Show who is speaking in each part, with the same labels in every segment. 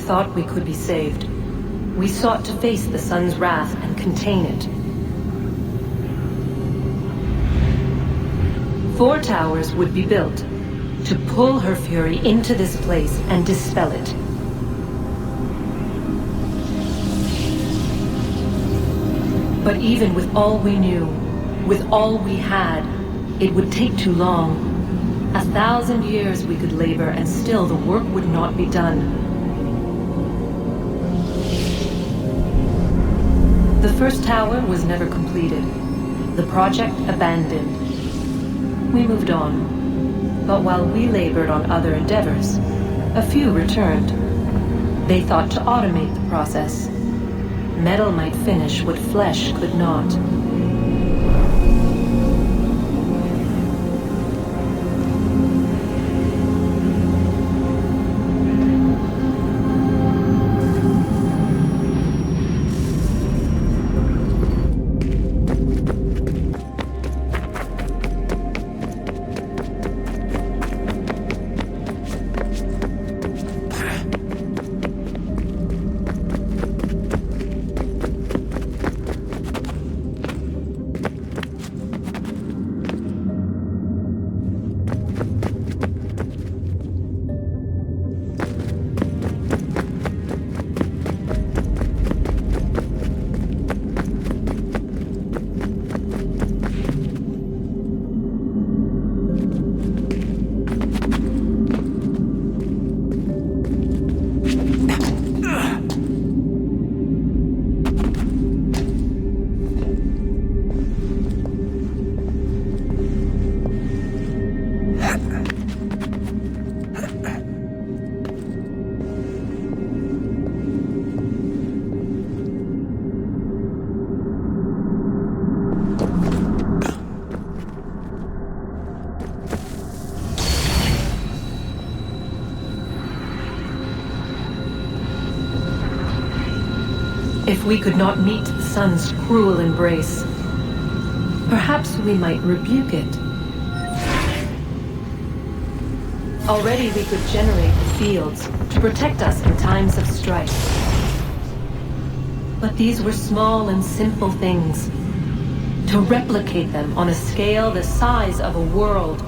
Speaker 1: thought we could be saved. We sought to face the sun's wrath and contain it. 4 towers would be built to pull her fury into this place and dispel it. But even with all we knew, with all we had, it would take too long. 1,000 years we could labor and still the work would not be done. The first tower was never completed. The project abandoned. We moved on. But while we labored on other endeavors, a few returned. They thought to automate the process. Metal might finish what flesh could not. If we could not meet the sun's cruel embrace, perhaps we might rebuke it. Already we could generate the fields to protect us in times of strife. But these were small and simple things. To replicate them on a scale the size of a world,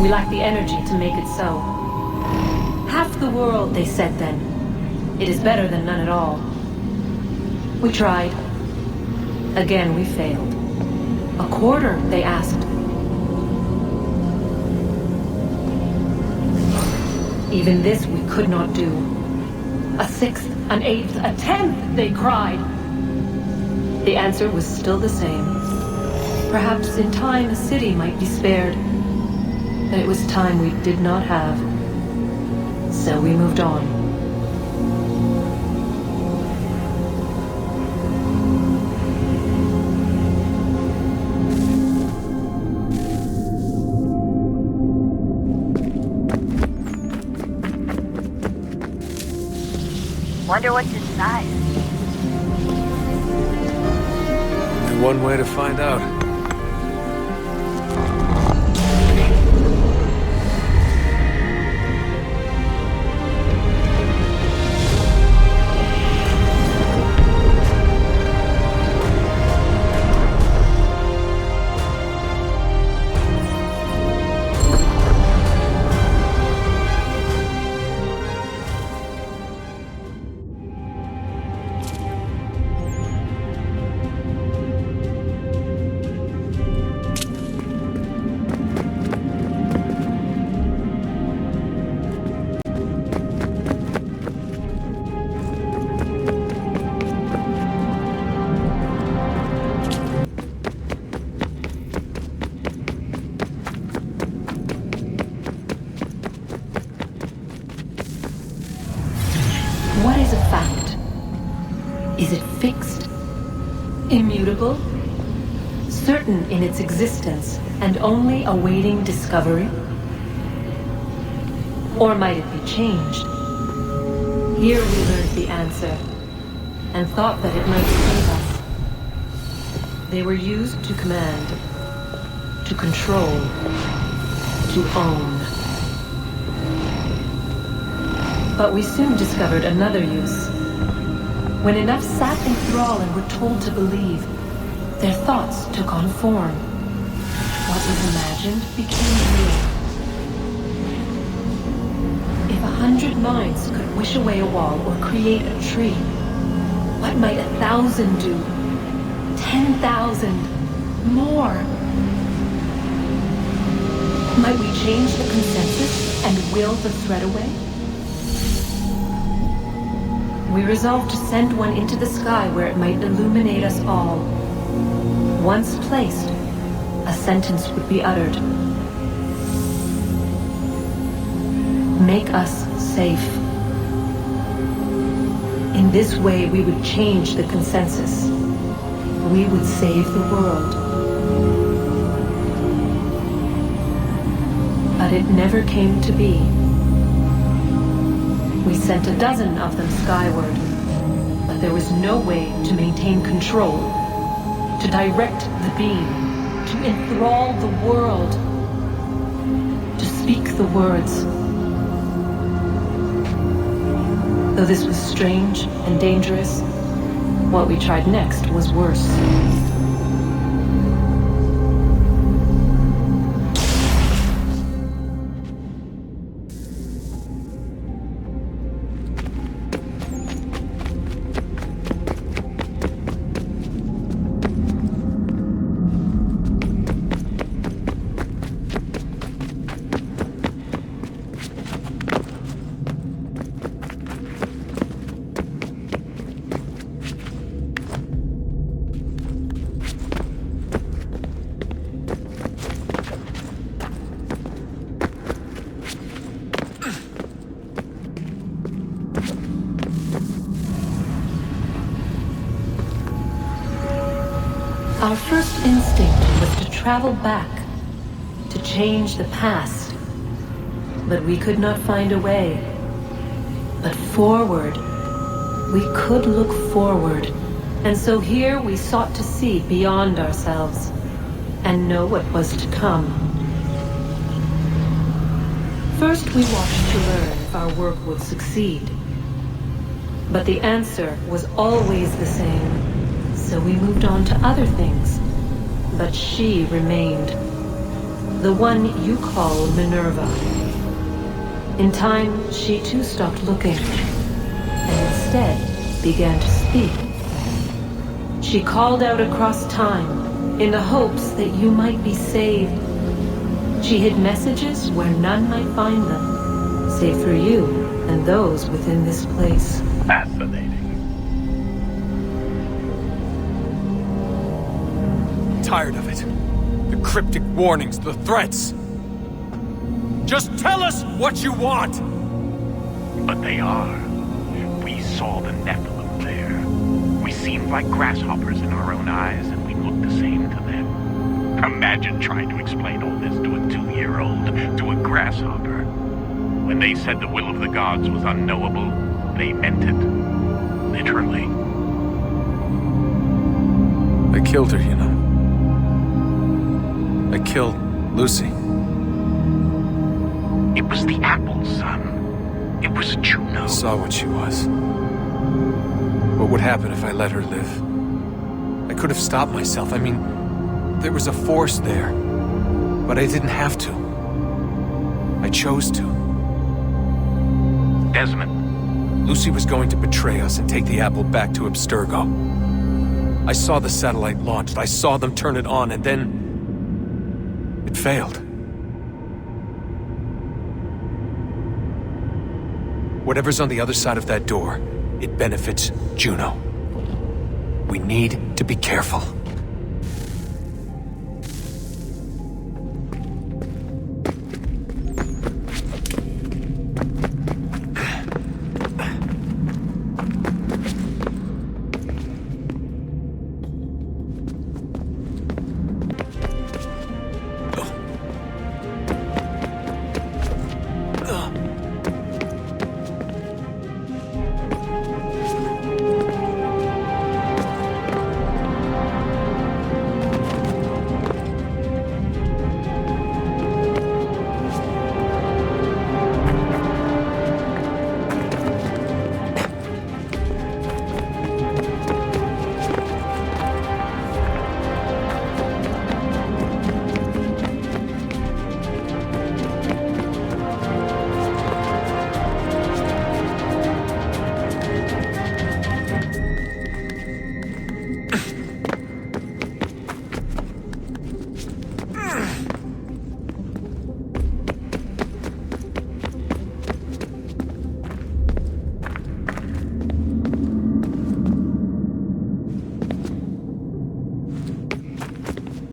Speaker 1: we lack the energy to make it so. Half the world, they said then. It is better than none at all. We tried. Again, we failed. A quarter, they asked. Even this we could not do. A sixth, an eighth, a tenth, they cried. The answer was still the same. Perhaps in time a city might be spared. But it was time we did not have. So we moved on.
Speaker 2: Wonder what's inside.
Speaker 3: Only one way to find out.
Speaker 1: What is a fact? Is it fixed? Immutable? Certain in its existence and only awaiting discovery? Or might it be changed? Here we learned the answer and thought that it might save us. They were used to command, to control, to own. But we soon discovered another use. When enough sat in thrall and were told to believe, their thoughts took on form. What was imagined became real. If 100 minds could wish away a wall or create a tree, what might 1,000 do? 10,000? More? Might we change the consensus and will the thread away? We resolved to send one into the sky where it might illuminate us all. Once placed, a sentence would be uttered. Make us safe. In this way, we would change the consensus. We would save the world. But it never came to be. We sent a dozen of them skyward, but there was no way to maintain control, to direct the beam, to enthrall the world, to speak the words. Though this was strange and dangerous, what we tried next was worse. Our first instinct was to travel back, to change the past. But we could not find a way. But forward, we could look forward. And so here we sought to see beyond ourselves and know what was to come. First we watched to learn if our work would succeed. But the answer was always the same. So we moved on to other things, but she remained. The one you call Minerva. In time, she too stopped looking, and instead began to speak. She called out across time, in the hopes that you might be saved. She hid messages where none might find them, save for you and those within this place.
Speaker 2: Fascinating.
Speaker 3: Tired of it. The cryptic warnings, the threats. Just tell us what you want!
Speaker 2: But they are. We saw the Nephilim there. We seemed like grasshoppers in our own eyes, and we looked the same to them. Imagine trying to explain all this to a 2-year-old, to a grasshopper. When they said the will of the gods was unknowable, they meant it. Literally.
Speaker 3: I killed her, you know. I killed Lucy.
Speaker 2: It was the apple, son. It was Juno.
Speaker 3: I saw what she was. What would happen if I let her live? I could have stopped myself. I mean, there was a force there. But I didn't have to. I chose to.
Speaker 2: Desmond.
Speaker 3: Lucy was going to betray us and take the apple back to Abstergo. I saw the satellite launched. I saw them turn it on, and then it failed. Whatever's on the other side of that door, it benefits Juno. We need to be careful.